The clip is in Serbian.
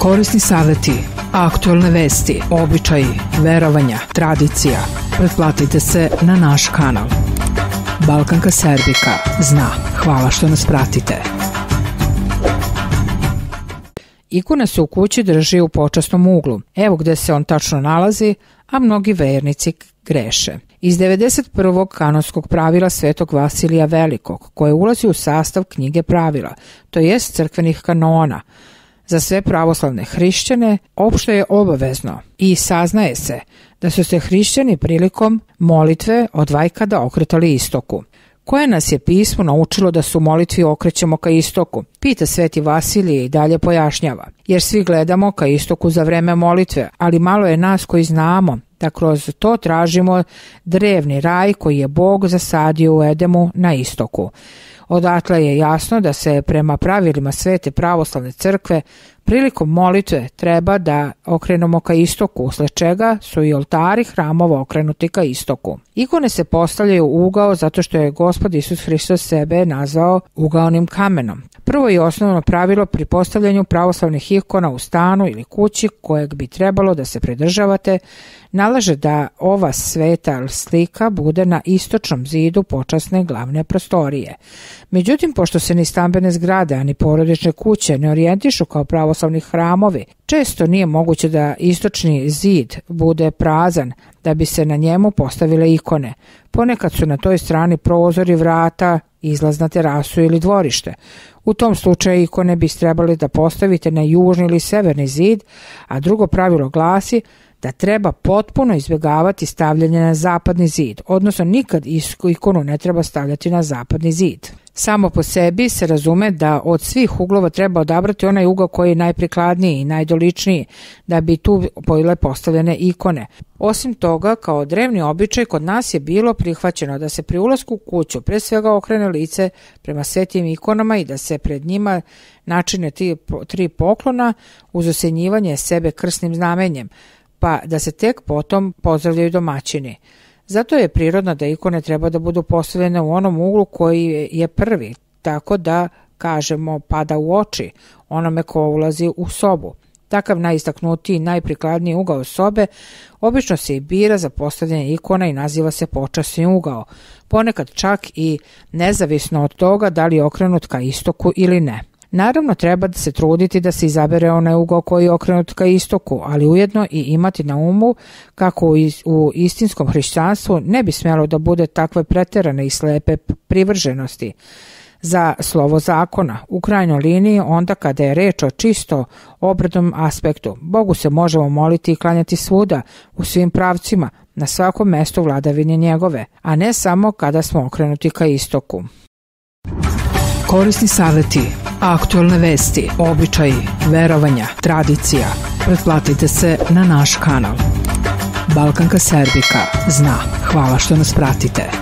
Korisni saveti, aktuelne vesti, običaji, verovanja, tradicija. Pretplatite se na naš kanal. Balkanka Serbika zna. Hvala što nas pratite. Ikona se u kući drži u počasnom uglu. Evo gde se on tačno nalazi, a mnogi vernici greše. Iz 91. kanonskog pravila Svetog Vasilija Velikog, koje ulazi u sastav knjige pravila, to jest crkvenih kanona, za sve pravoslavne hrišćane opšte je obavezno i saznaje se da su se hrišćani prilikom molitve od vajkada okretali istoku. Koje nas je pismo naučilo da se u molitvi okrećemo ka istoku? Pita Sveti Vasilije i dalje pojašnjava. Jer svi gledamo ka istoku za vreme molitve, ali malo je nas koji znamo da kroz to tražimo drevni raj koji je Bog zasadio u Edemu na istoku. Odatle je jasno da se prema pravilima Svete pravoslavne crkve prilikom molitve treba da okrenemo ka istoku, usled čega su i oltari hramova okrenuti ka istoku. Ikone se postavljaju u ugao zato što je Gospod Isus Hristos sebe nazvao ugaonim kamenom. Prvo i osnovno pravilo pri postavljanju pravoslavnih ikona u stanu ili kući kojeg bi trebalo da se pridržavate nalaže da ova sveta slika bude na istočnom zidu počasne glavne prostorije. Međutim, pošto se ni stambene zgrade, ani porodične kuće ne orijentišu kao pravoslavni hramovi, često nije moguće da istočni zid bude prazan da bi se na njemu postavile ikone. Ponekad su na toj strani prozori, vrata, izlaz na terasu ili dvorište. U tom slučaju ikone bi trebali da postavite na južni ili severni zid, a drugo pravilo glasi da treba potpuno izbjegavati stavljanje na zapadni zid, odnosno nikad ikonu ne treba stavljati na zapadni zid. Samo po sebi se razume da od svih uglova treba odabrati onaj ugao koji je najprikladniji i najdoličniji da bi tu bile postavljene ikone. Osim toga, kao drevni običaj kod nas je bilo prihvaćeno da se pri ulasku u kuću pre svega okrene lice prema svetim ikonama i da se pred njima načine tri poklona uz osenjivanje sebe krsnim znamenjem, pa da se tek potom pozdravljaju domaćini. Zato je prirodno da ikone treba da budu postavljene u onom uglu koji je prvi, tako da, kažemo, pada u oči onome ko ulazi u sobu. Takav najistaknutiji i najprikladniji ugao sobe obično se i bira za postavljanje ikona i naziva se počasni ugao, ponekad čak i nezavisno od toga da li je okrenut ka istoku ili ne. Naravno, treba da se truditi da se izabere onaj ugao koji je okrenut ka istoku, ali ujedno i imati na umu kako u istinskom hrišćanstvu ne bi smjelo da bude takve preterane i slepe privrženosti za slovo zakona. U krajnjoj liniji, onda kada je reč o čisto obrednom aspektu, Bogu se možemo moliti i klanjati svuda, u svim pravcima, na svakom mestu vladavine njegove, a ne samo kada smo okrenuti ka istoku. Korisni saveti, aktuelne vesti, običaji, verovanja, tradicija. Pretplatite se na naš kanal. Balkanka Serbika zna. Hvala što nas pratite.